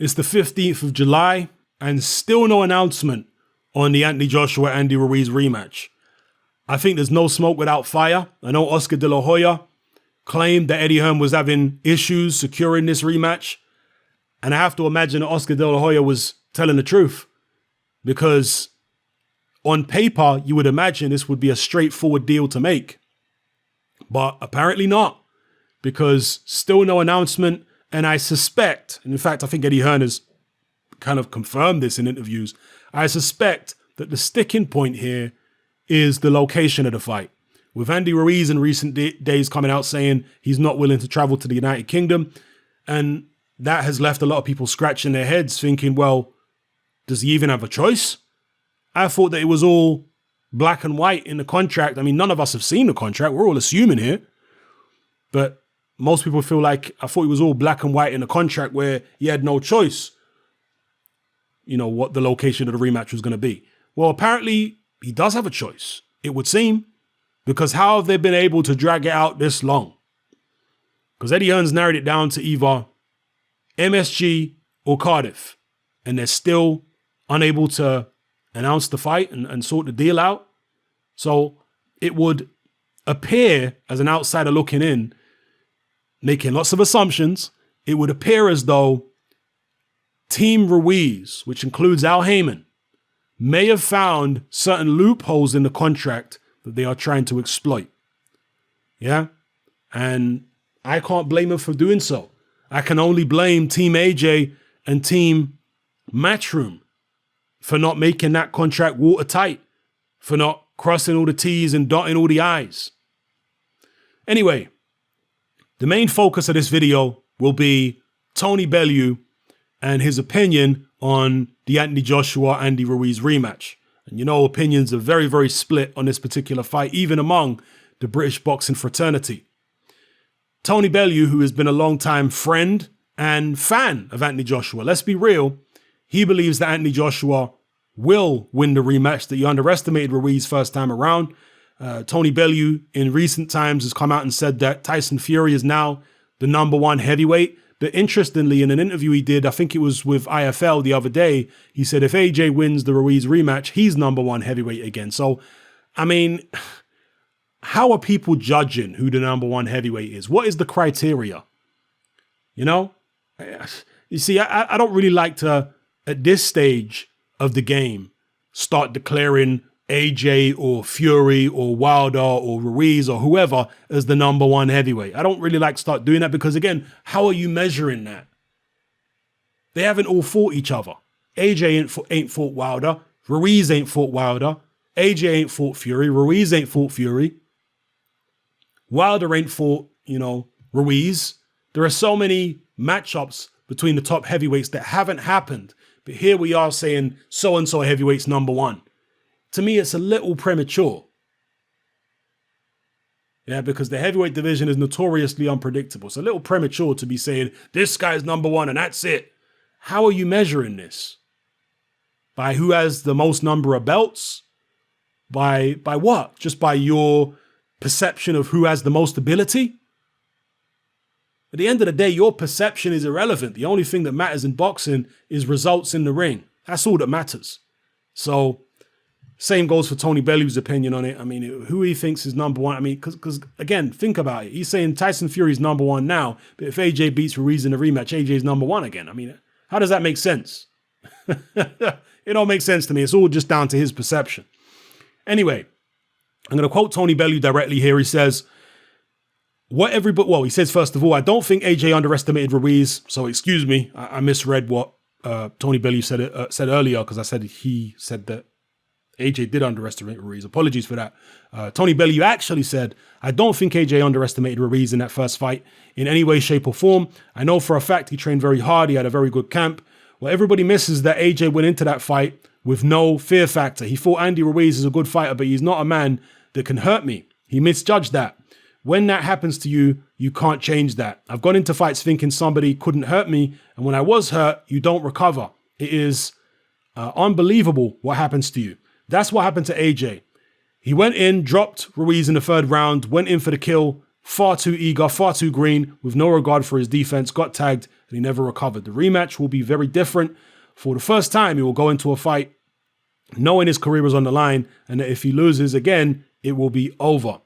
It's the 15th of July and still no announcement on the Anthony Joshua-Andy Ruiz rematch. I think there's no smoke without fire. I know Oscar De La Hoya claimed that Eddie Hearn was having issues securing this rematch. And I have to imagine that Oscar De La Hoya was telling the truth, because on paper, you would imagine this would be a straightforward deal to make. But apparently not, because still no announcement. And I suspect, and in fact, I think Eddie Hearn has kind of confirmed this in interviews, I suspect that the sticking point here is the location of the fight. With Andy Ruiz in recent days coming out saying he's not willing to travel to the United Kingdom. And that has left a lot of people scratching their heads thinking, well, does he even have a choice? I thought that it was all black and white in the contract. I mean, none of us have seen the contract. We're all assuming here. But most people feel like I thought it was all black and white in the contract where he had no choice, you know, what the location of the rematch was going to be. Well, apparently he does have a choice, it would seem, because how have they been able to drag it out this long? Because Eddie Hearn's narrowed it down to either MSG or Cardiff, and they're still unable to announce the fight and sort the deal out. So it would appear, as an outsider looking in, making lots of assumptions, it would appear as though Team Ruiz, which includes Al Heyman, may have found certain loopholes in the contract that they are trying to exploit. Yeah? And I can't blame them for doing so. I can only blame Team AJ and Team Matchroom for not making that contract watertight, for not crossing all the T's and dotting all the I's. Anyway, the main focus of this video will be Tony Bellew and his opinion on the Anthony Joshua-Andy Ruiz rematch. And you know, opinions are very, very split on this particular fight, even among the British boxing fraternity. Tony Bellew, who has been a long-time friend and fan of Anthony Joshua, let's be real, he believes that Anthony Joshua will win the rematch, that he underestimated Ruiz first time around. Tony Bellew in recent times has come out and said that Tyson Fury is now the #1 heavyweight. But interestingly, in an interview he did, I think it was with IFL the other day, he said if AJ wins the Ruiz rematch, he's #1 heavyweight again. So, I mean, how are people judging who the #1 heavyweight is? What is the criteria? You know? You see, I don't really like to, at this stage of the game, start declaring AJ or Fury or Wilder or Ruiz or whoever as the #1 heavyweight. I don't really like to start doing that because, again, how are you measuring that? They haven't all fought each other. AJ ain't fought Wilder. Ruiz ain't fought Wilder. AJ ain't fought Fury. Ruiz ain't fought Fury. Wilder ain't fought, Ruiz. There are so many matchups between the top heavyweights that haven't happened. But here we are saying so-and-so heavyweight's #1. To me, it's a little premature. Yeah, because the heavyweight division is notoriously unpredictable. It's a little premature to be saying, this guy's #1 and that's it. How are you measuring this? By who has the most number of belts? By what? Just by your perception of who has the most ability? At the end of the day, your perception is irrelevant. The only thing that matters in boxing is results in the ring. That's all that matters. So, same goes for Tony Bellew's opinion on it. I mean, who he thinks is #1. I mean, because again, think about it. He's saying Tyson Fury's #1 now, but if AJ beats Ruiz in the rematch, AJ's #1 again. I mean, how does that make sense? It don't make sense to me. It's all just down to his perception. Anyway, I'm going to quote Tony Bellew directly here. He says, he says, first of all, I don't think AJ underestimated Ruiz. So excuse me, I misread what Tony Bellew said earlier, because I said he said that AJ did underestimate Ruiz. Apologies for that. Tony Bellew actually said, I don't think AJ underestimated Ruiz in that first fight in any way, shape or form. I know for a fact he trained very hard. He had a very good camp. Well, everybody misses that AJ went into that fight with no fear factor. He thought Andy Ruiz is a good fighter, but he's not a man that can hurt me. He misjudged that. When that happens to you, you can't change that. I've gone into fights thinking somebody couldn't hurt me. And when I was hurt, you don't recover. It is unbelievable what happens to you. That's what happened to AJ. He went in, dropped Ruiz in the third round, went in for the kill, far too eager, far too green, with no regard for his defense, got tagged, and he never recovered. The rematch will be very different. For the first time, he will go into a fight knowing his career is on the line, and that if he loses again, it will be over.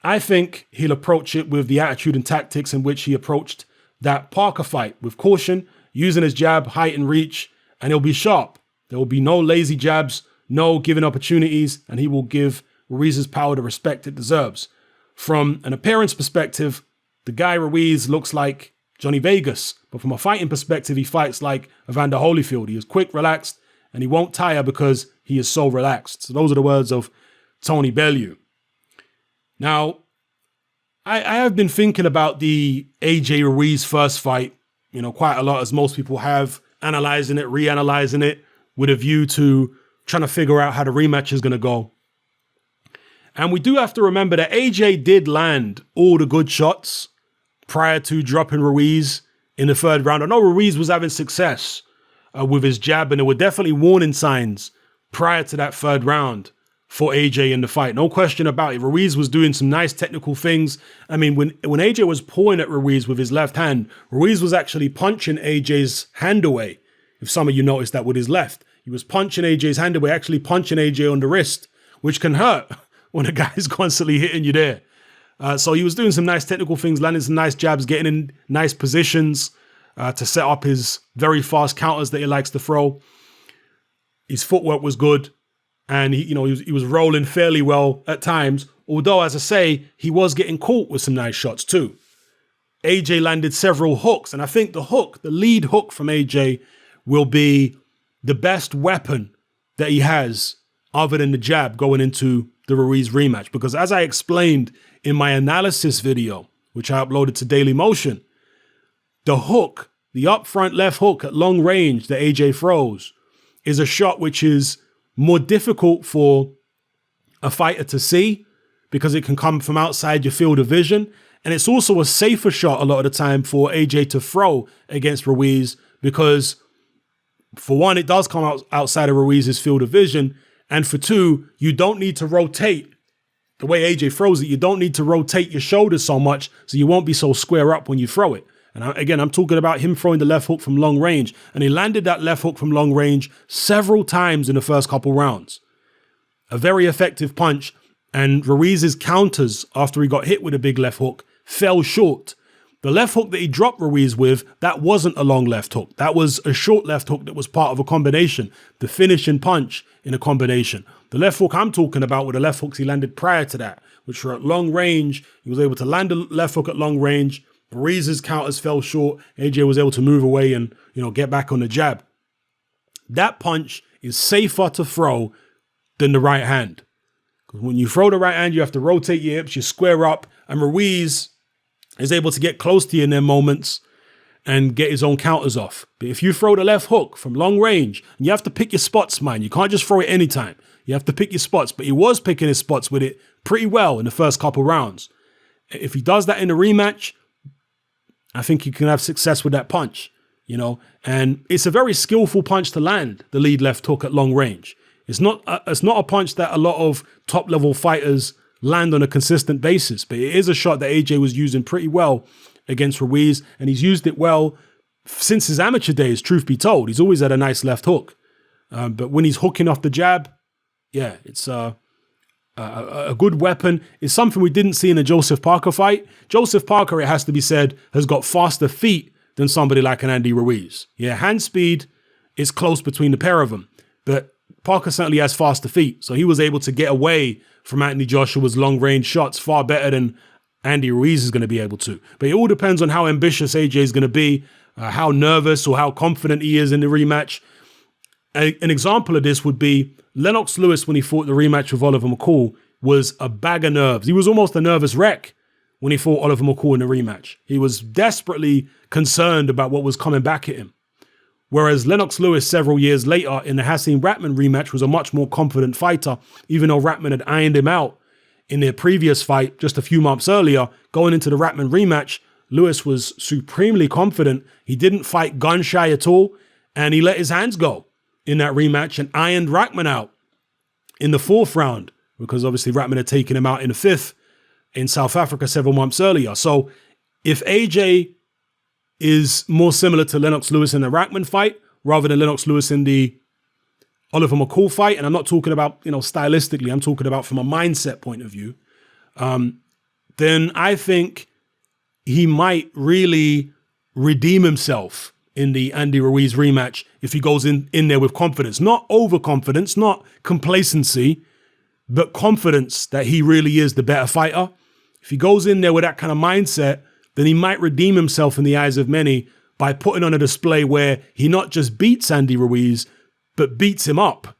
I think he'll approach it with the attitude and tactics in which he approached that Parker fight, with caution, using his jab, height, and reach, and he'll be sharp. There will be no lazy jabs, no giving opportunities, and he will give Ruiz's power the respect it deserves. From an appearance perspective, the guy Ruiz looks like Johnny Vegas, but from a fighting perspective, he fights like Evander Holyfield. He is quick, relaxed, and he won't tire because he is so relaxed. So those are the words of Tony Bellew. Now, I have been thinking about the AJ Ruiz first fight, quite a lot, as most people have, analyzing it, reanalyzing it, with a view to trying to figure out how the rematch is going to go. And we do have to remember that AJ did land all the good shots prior to dropping Ruiz in the third round. I know Ruiz was having success with his jab, and there were definitely warning signs prior to that third round for AJ in the fight. No question about it. Ruiz was doing some nice technical things. I mean, when AJ was pulling at Ruiz with his left hand, Ruiz was actually punching AJ's hand away. If some of you noticed that with his left, he was punching AJ's hand away, actually punching AJ on the wrist, which can hurt when a guy's constantly hitting you there. So he was doing some nice technical things, landing some nice jabs, getting in nice positions to set up his very fast counters that he likes to throw. His footwork was good, and he was rolling fairly well at times. Although, as I say, he was getting caught with some nice shots too. AJ landed several hooks, and I think the lead hook from AJ, will be the best weapon that he has other than the jab going into the Ruiz rematch. Because as I explained in my analysis video, which I uploaded to Daily Motion, the hook, the up front left hook at long range that AJ throws, is a shot which is more difficult for a fighter to see because it can come from outside your field of vision. And it's also a safer shot a lot of the time for AJ to throw against Ruiz because, for one, it does come outside of Ruiz's field of vision. And for two, you don't need to rotate. The way AJ throws it, you don't need to rotate your shoulders so much, so you won't be so square up when you throw it. And again, I'm talking about him throwing the left hook from long range. And he landed that left hook from long range several times in the first couple rounds. A very effective punch. And Ruiz's counters, after he got hit with a big left hook, fell short. The left hook that he dropped Ruiz with, that wasn't a long left hook. That was a short left hook that was part of a combination. The finishing punch in a combination. The left hook I'm talking about were the left hooks he landed prior to that, which were at long range. He was able to land a left hook at long range. Ruiz's counters fell short. AJ was able to move away and, get back on the jab. That punch is safer to throw than the right hand. Because when you throw the right hand, you have to rotate your hips, you square up, and Ruiz is able to get close to you in their moments and get his own counters off. But if you throw the left hook from long range, you have to pick your spots, man. You can't just throw it anytime. You have to pick your spots. But he was picking his spots with it pretty well in the first couple rounds. If he does that in the rematch, I think he can have success with that punch, And it's a very skillful punch to land, the lead left hook at long range. It's not a punch that a lot of top-level fighters land on a consistent basis, but it is a shot that AJ was using pretty well against Ruiz, and he's used it well since his amateur days, truth be told. He's always had a nice left hook. But when he's hooking off the jab, yeah, it's a good weapon. It's something we didn't see in the Joseph Parker fight. Joseph Parker, it has to be said, has got faster feet than somebody like an Andy Ruiz. Yeah, hand speed is close between the pair of them, but Parker certainly has faster feet, so he was able to get away from Anthony Joshua's long-range shots far better than Andy Ruiz is going to be able to. But it all depends on how ambitious AJ is going to be, how nervous or how confident he is in the rematch. An example of this would be Lennox Lewis, when he fought the rematch with Oliver McCall, was a bag of nerves. He was almost a nervous wreck when he fought Oliver McCall in the rematch. He was desperately concerned about what was coming back at him. Whereas Lennox Lewis, several years later in the Hasim Ratman rematch, was a much more confident fighter, even though Ratman had ironed him out in their previous fight just a few months earlier. Going into the Ratman rematch, Lewis was supremely confident. He didn't fight gun shy at all, and he let his hands go in that rematch and ironed Ratman out in the fourth round, because obviously Ratman had taken him out in the fifth in South Africa several months earlier. So if AJ is more similar to Lennox Lewis in the Rackman fight rather than Lennox Lewis in the Oliver McCall fight. And I'm not talking about, stylistically, I'm talking about from a mindset point of view. Then I think he might really redeem himself in the Andy Ruiz rematch if he goes in there with confidence. Not overconfidence, not complacency, but confidence that he really is the better fighter. If he goes in there with that kind of mindset, then he might redeem himself in the eyes of many by putting on a display where he not just beats Andy Ruiz, but beats him up.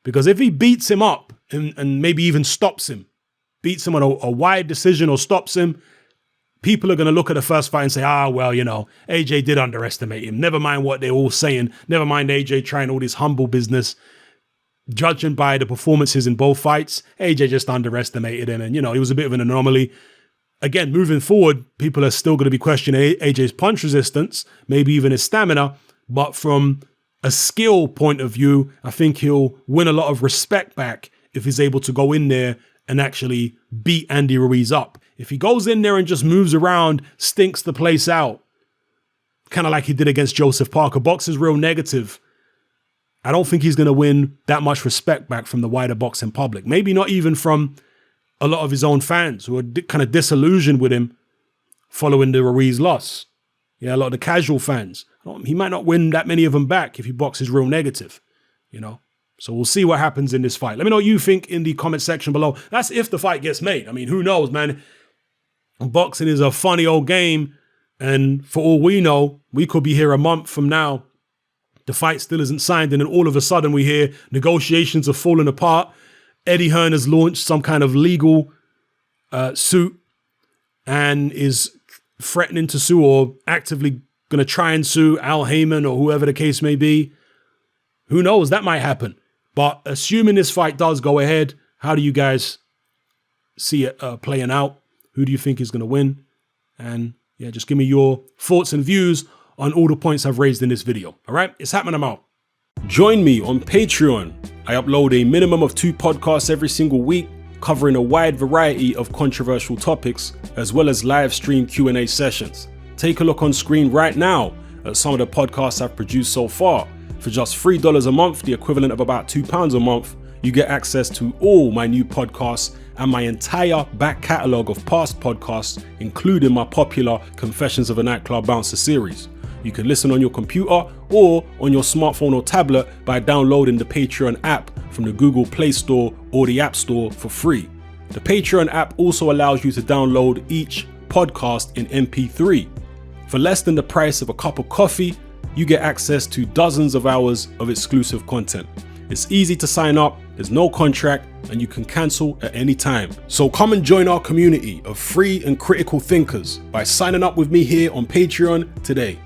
Because if he beats him up and maybe even stops him, beats him on a wide decision or stops him, people are going to look at the first fight and say, AJ did underestimate him. Never mind what they're all saying. Never mind AJ trying all this humble business. Judging by the performances in both fights, AJ just underestimated him. And, he was a bit of an anomaly. Again, moving forward, people are still going to be questioning AJ's punch resistance, maybe even his stamina. But from a skill point of view, I think he'll win a lot of respect back if he's able to go in there and actually beat Andy Ruiz up. If he goes in there and just moves around, stinks the place out, kind of like he did against Joseph Parker, boxes real negative, I don't think he's going to win that much respect back from the wider boxing public. Maybe not even from a lot of his own fans who are kind of disillusioned with him following the Ruiz loss. Yeah, a lot of the casual fans. He might not win that many of them back if he boxes real negative, So we'll see what happens in this fight. Let me know what you think in the comment section below. That's if the fight gets made. I mean, who knows, man? Boxing is a funny old game. And for all we know, we could be here a month from now. The fight still isn't signed. And then all of a sudden we hear negotiations are falling apart. Eddie Hearn has launched some kind of legal suit and is threatening to sue or actively going to try and sue Al Heyman or whoever the case may be. Who knows? That might happen. But assuming this fight does go ahead, how do you guys see it playing out? Who do you think is going to win? And yeah, just give me your thoughts and views on all the points I've raised in this video. All right, it's happening. I'm out. Join me on Patreon. I upload a minimum of 2 podcasts every single week, covering a wide variety of controversial topics, as well as live stream Q&A sessions. Take a look on screen right now at some of the podcasts I've produced so far. For just $3 a month, the equivalent of about £2 a month, you get access to all my new podcasts and my entire back catalogue of past podcasts, including my popular Confessions of a Nightclub Bouncer series. You can listen on your computer or on your smartphone or tablet by downloading the Patreon app from the Google Play Store or the App Store for free. The Patreon app also allows you to download each podcast in MP3. For less than the price of a cup of coffee, you get access to dozens of hours of exclusive content. It's easy to sign up, there's no contract, and you can cancel at any time. So come and join our community of free and critical thinkers by signing up with me here on Patreon today.